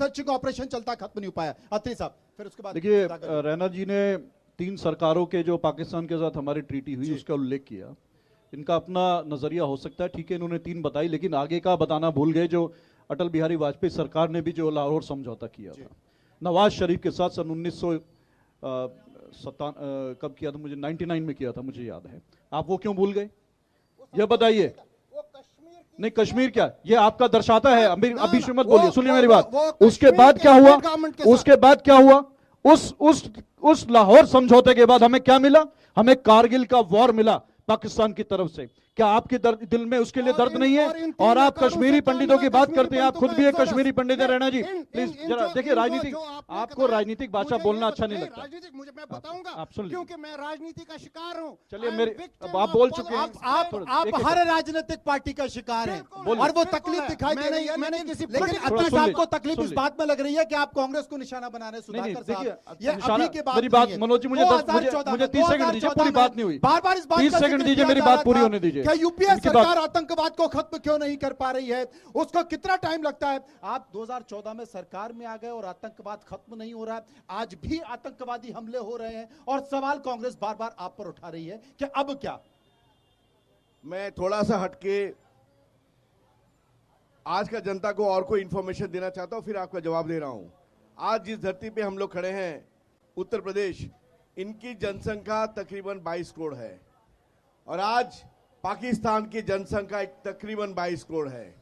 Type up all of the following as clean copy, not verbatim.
Searching operation चलता, खत्म नहीं हो पाया। अत्री साहब, फिर उसके बाद देखिए, रैना जी ने 3 सरकारों के जो पाकिस्तान के साथ हमारी ट्रीटी हुई उसका उल्लेख किया। इनका अपना नजरिया हो सकता है, ठीक है, इन्होंने 3 बताई, लेकिन आगे का बताना भूल गए जो अटल बिहारी वाजपेयी सरकार ने भी जो लाहौर समझौता किया था नवाज शरीफ के साथ सन 1997 कब किया था, मुझे 99 में किया था, मुझे याद है। आप वो क्यों भूल गए, ये बताइए। नहीं, कश्मीर क्या, ये आपका दर्शाता है। अभी मत बोलिए, सुनिए मेरी बात। उसके बाद क्या हुआ, उसके बाद क्या हुआ, उस लाहौर समझौते के बाद हमें क्या मिला? हमें कारगिल का वॉर मिला पाकिस्तान की तरफ से। क्या आपके दिल में उसके लिए दर्द नहीं है? और आप कश्मीरी पंडितों की बात करते हैं, आप खुद भी एक कश्मीरी पंडित है। रैना जी प्लीज जरा देखिए, राजनीतिक, आपको राजनीतिक भाषा बोलना अच्छा नहीं लगता। राजनीतिक मुझे मैं बताऊंगा, आप सुन लीजिए, क्योंकि मैं राजनीति का शिकार हूं। चलिए मेरे, अब आप बोल चुके हैं। आप हर राजनीतिक पार्टी का शिकार हैं और वो तकलीफ दिखाई दे रही है। मैंने किसी लेकिन अत्री साहब को तकलीफ इस बात में लग रही है कि आप कांग्रेस को निशाना बना रहे। सुधाकर साहब, ये अभी के बाद मेरी बात मनोज जी, मुझे 30 सेकंड दीजिए, पूरी बात नहीं हुई। बार-बार इस बात 30 सेकंड दीजिए, मेरी बात पूरी होने दीजिए। क्या यूपीए सरकार आतंकवाद को खत्म क्यों नहीं कर पा रही है? उसको कितना टाइम लगता है? आप 2014 में सरकार में आ गए और आतंकवाद खत्म नहीं हो रहा है। आज भी आतंकवादी हमले हो रहे हैं और सवाल कांग्रेस बार-बार आप पर उठा रही है कि अब क्या? मैं थोड़ा सा हटके आज का जनता को और कोई इंफॉर्मेशन देना चाहता हूं, फिर आपका जवाब दे रहा हूं। आज जिस धरती पे हम लोग खड़े हैं, उत्तर प्रदेश, इनकी जनसंख्या तकरीबन 22 करोड़ है और आज पाकिस्तान की जनसंख्या तकरीबन 22 करोड़ है।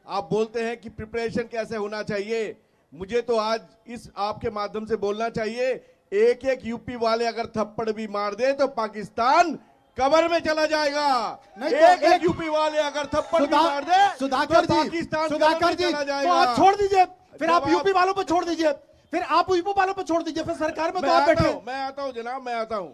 आप बोलते हैं कि प्रिपरेशन कैसे होना चाहिए, मुझे तो आज इस आपके माध्यम से बोलना चाहिए, एक एक यूपी वाले अगर थप्पड़ भी मार दे तो पाकिस्तान कब्र में चला जाएगा। एक यूपी वाले अगर थप्पड़ भी मार दे सुधाकर तो जी, पाकिस्तान सुधाकर जी, चला तो जाएगा। आप छोड़ दीजिए, फिर आप यूपी वालों पर छोड़ दीजिए, फिर आप यूपी वालों पर छोड़ दीजिए, फिर सरकार में तो आप बैठे। मैं आता हूं जनाब, मैं आता हूं।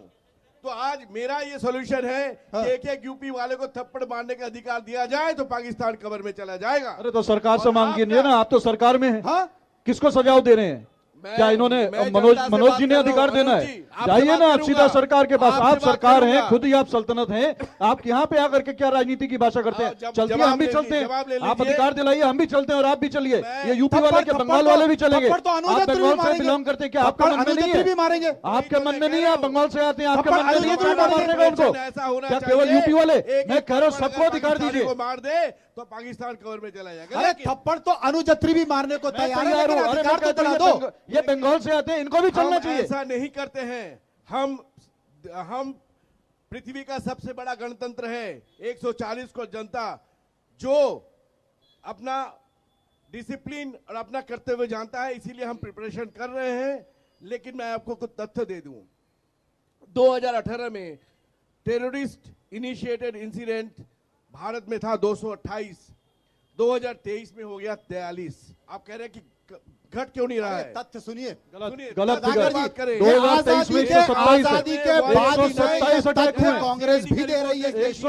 तो आज मेरा ये सॉल्यूशन है कि एक एक यूपी वाले को थप्पड़ मारने का अधिकार दिया जाए तो पाकिस्तान कब्र में चला जाएगा। अरे तो सरकार से मांगिए ना, आप तो सरकार में हैं। हाँ? किसको सजाव दे रहे हैं? क्या इन्होंने मनोज जी ने अधिकार देना है? जाइए ना आप सीधा सरकार के पास, आप सरकार हैं, खुद ही आप सल्तनत हैं। आप यहाँ पे आकर के क्या राजनीति की भाषा करते हैं? चलते हैं, हम भी चलते हैं। आप अधिकार दिलाइए, हम भी चलते हैं और आप भी चलिए। ये यूपी वाले के बंगाल वाले भी चलेंगे। आप बंगाल से बिलोंग करते हैं, क्या आपका मन में नहीं है? आपके मन में नहीं है? आप बंगाल से आते हैं, आपके मन में नहीं है मारने का उनको? क्या केवल यूपी वाले? मैं कह रहा हूँ सबको अधिकार दीजिए। मार दे तो पाकिस्तान कब्र में चला जाएगा। अरे थप्पड़ तो अनुजत्री भी मारने को तैयार है, लेकिन अधिकार तो दिला दो। ये बंगाल से आते हैं, इनको भी चलना चाहिए। ऐसा नहीं करते हैं। हम पृथ्वी का सबसे बड़ा गणतंत्र है, 140 करोड़ जनता जो अपना डिसिप्लिन और अपना कर्तव्य जानता है, इसीलिए हम प्रिपरेशन कर रहे हैं। लेकिन मैं आपको कुछ तथ्य दे दूं, 2018 में टेररिस्ट इनिशिएटेड इंसिडेंट भारत में था 228, 2023 में हो गया 43। आप कह रहे हैं कि घट क्यों नहीं रहा है? तथ्य सुनिए, गलत बात करें। 2023 में 127 आजादी के बाद 127 अटैक हुए। कांग्रेस भी दे रही है इस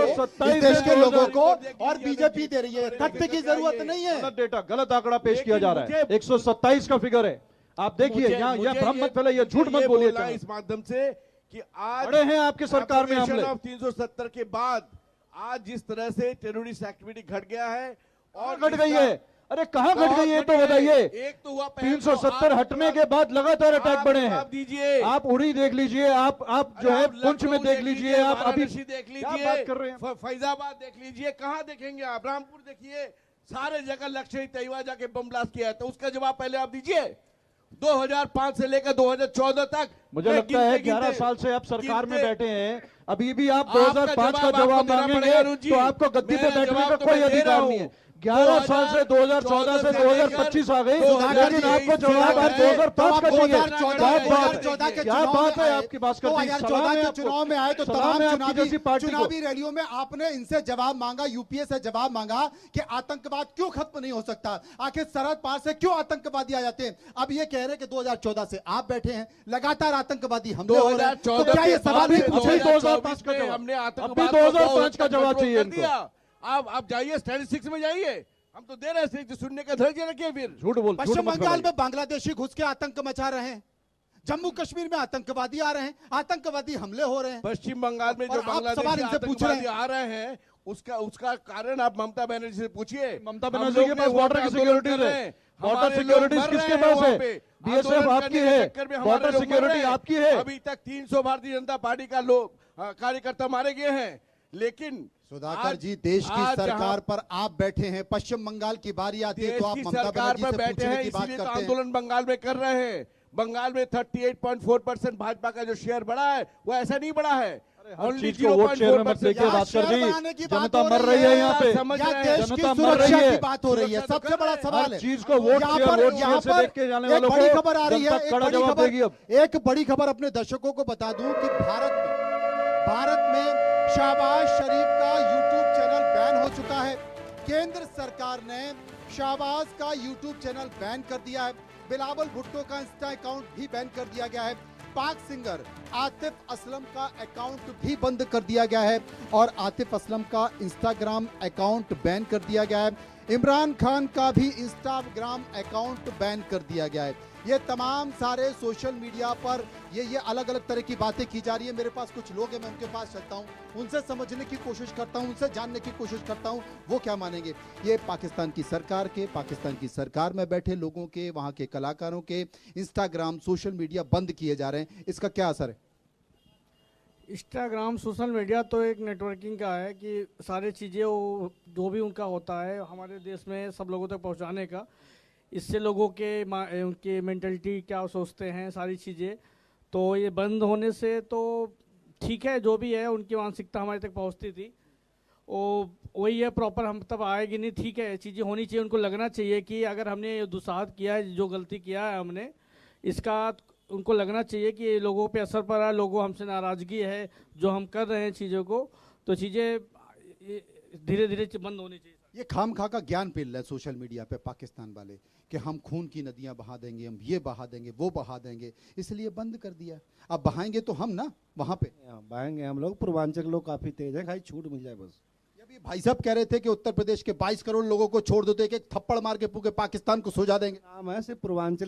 देश के लोगों को और बीजेपी दे रही है। तथ्य की जरूरत नहीं है। गलत डेटा, गलत आंकड़ा पेश किया जा रहा है। 127 का फिगर है। आप देखिए, यहाँ भ्रम मत फैलाइए, झूठ मत बोलिए इस माध्यम से कि आज बड़े हैं आपकी सरकार में हमले। 370 के बाद आज जिस तरह से टेररिस्ट एक्टिविटी घट गया है और घट गई है। अरे कहां घट गई है तो बताइए। एक तो हुआ 370 हटने के बाद लगातार अटैक बढ़े हैं। दीजिए, आप उड़ी देख लीजिए, आप जो है पुंछ में देख लीजिए, आप अभी देख लीजिए, बात कर रहे हैं, फैजाबाद देख लीजिए, कहां देखेंगे आप? रामपुर देखिए, सारे जगह लश्करी तैयबा जाके बम ब्लास्ट किया है। तो उसका जवाब पहले आप दीजिए। 2005 से लेकर 2014 तक मुझे लगता है 11 साल से आप सरकार में बैठे हैं, अभी भी आप 2005 का जवाब मांगेंगे तो आपको गद्दी पे बैठने का कोई अधिकार नहीं है। 11 साल से 2014 से 2025 आ गई, लेकिन आपको जवाब आप 2005 का चाहिए। 2014 के क्या बात है आपकी बात करते हैं? 2014 के चुनाव में आए तो तमाम चुनावी रैलियों में आपने इनसे जवाब मांगा, यूपीए से जवाब मांगा कि आतंकवाद क्यों खत्म नहीं हो सकता, आखिर सरहद पार से क्यों आतंकवादी आ जाते हैं। अब ये कह रहे हैं कि 2014 से आप बैठे हैं, लगातार आतंकवादी हमले हो रहे हैं, तो क्या ये सवाल नहीं पूछे? 2005 का जवाब, हमने 2005 का जवाब चाहिए इनको। आप जाइए स्टैटिस्टिक्स में जाइए, हम तो दे रहे हैं, सुनने का धैर्य रखिए। फिर झूठ बोल, पश्चिम बंगाल में बांग्लादेशी घुस के आतंक मचा रहे हैं, जम्मू कश्मीर में आतंकवादी आ रहे हैं, आतंकवादी हमले हो रहे हैं। पश्चिम बंगाल में जो बांग्लादेशी आतंकवादी आ रहे हैं उसका कारण आप ममता बनर्जी से पूछिए। ममता हम बनर्जी लोग के ने पास वहाँ बॉर्डर पे की आंदोलन सिक्योरिटी कर रहे है, हैं। बॉर्डर हमारे लोग सिक्योरिटी मर किसके रहे हैं पास वहाँ है? पे। बीएसएफ आंदोलन आपकी करने के है, चक्कर में हमारे बॉर्डर लोग मर सिक्योरिटी रहे हैं। आपकी है। अभी तक 300 भारतीय जनता पार्टी का लोग कार्यकर्ता मारे गए हैं, लेकिन सुधाकर जी, देश की आज सरकार पर आप बैठे हैं, पश्चिम बंगाल की बारी आती है देश तो आप की ममता सरकार बनर्जी पर से बैठे पूछने हैं, की बात इसीलिए तो करते हैं। आंदोलन बंगाल में कर रहे हैं। बंगाल में 38.4% भाजपा का जो शेयर बढ़ा है वो ऐसा नहीं बढ़ा है। हर Only चीज को वोट शेयर में मत 0.4% देखिए यहाँ बात कर शेयर बढ़ाने की दी, बात जनता हो मर रही रही है है। यहाँ पे, समझ या रहे हैं। देश की जनता मर रही सुरक्षा है। की बात हो रही है, सुरक्षा तो सबसे कर बड़ा रहे हैं। सवाल हर है। चीज को वोट यहाँ शेयर पर से देख के जाने वालों एक बड़ी को खबर आ रही है, जनता कड़ा जवाब देगी। अब एक बड़ी खबर अपने दर्शकों को बता दूं कि भारत में शहबाज शरीफ का यूट्यूब चैनल बैन हो चुका है। केंद्र सरकार ने शहबाज का यूट्यूब चैनल बैन कर दिया है। बिलावल भुट्टो का इंस्टा अकाउंट भी बैन कर दिया गया है। पाक सिंगर आतिफ असलम का अकाउंट भी बंद कर दिया गया है और आतिफ असलम का इंस्टाग्राम अकाउंट बैन कर दिया गया है। इमरान खान का भी इंस्टाग्राम अकाउंट बैन कर दिया गया है। ये तमाम सारे सोशल मीडिया पर ये अलग अलग तरह की बातें की जा रही है। मेरे पास कुछ लोग हैं, मैं उनके पास चलता हूं, उनसे समझने की कोशिश करता हूं, उनसे जानने की कोशिश करता हूं वो क्या मानेंगे। ये पाकिस्तान की सरकार में बैठे लोगों के, वहां के कलाकारों के इंस्टाग्राम सोशल मीडिया बंद किए जा रहे हैं, इसका क्या असर है? इंस्टाग्राम सोशल मीडिया तो एक नेटवर्किंग का है कि सारी चीज़ें वो जो भी उनका होता है हमारे देश में सब लोगों तक पहुंचाने का। इससे लोगों के उनकी मेंटलिटी क्या सोचते हैं सारी चीज़ें, तो ये बंद होने से तो ठीक है, जो भी है उनकी मानसिकता हमारे तक पहुंचती थी वो वही है, प्रॉपर हम तब आएगी नहीं। ठीक है, चीज़ें होनी चाहिए, उनको लगना चाहिए कि अगर हमने ये दुस्साहत किया है, जो गलती किया है हमने, इसका उनको लगना चाहिए कि लोगों पे असर पड़ा है, लोगों हमसे नाराज़गी है जो हम कर रहे हैं चीज़ों को, तो चीज़ें धीरे धीरे बंद होनी चाहिए। ये खामखा का ज्ञान पेल रहे हैं सोशल मीडिया पे पाकिस्तान वाले कि हम खून की नदियां बहा देंगे, हम ये बहा देंगे, वो बहा देंगे, इसलिए बंद कर दिया। अब बहाएंगे तो हम ना वहां पे बहाएंगे हम लोग। पूर्वांचल लोग काफी तेज हैं, खाली छूट मिल जाए बस। अभी भाई साहब कह रहे थे कि उत्तर प्रदेश के 22 करोड़ लोगों को छोड़ दो तो एक थप्पड़ मार के पूरे पाकिस्तान को सो जा देंगे। नाम है सिर्फ पूर्वांचल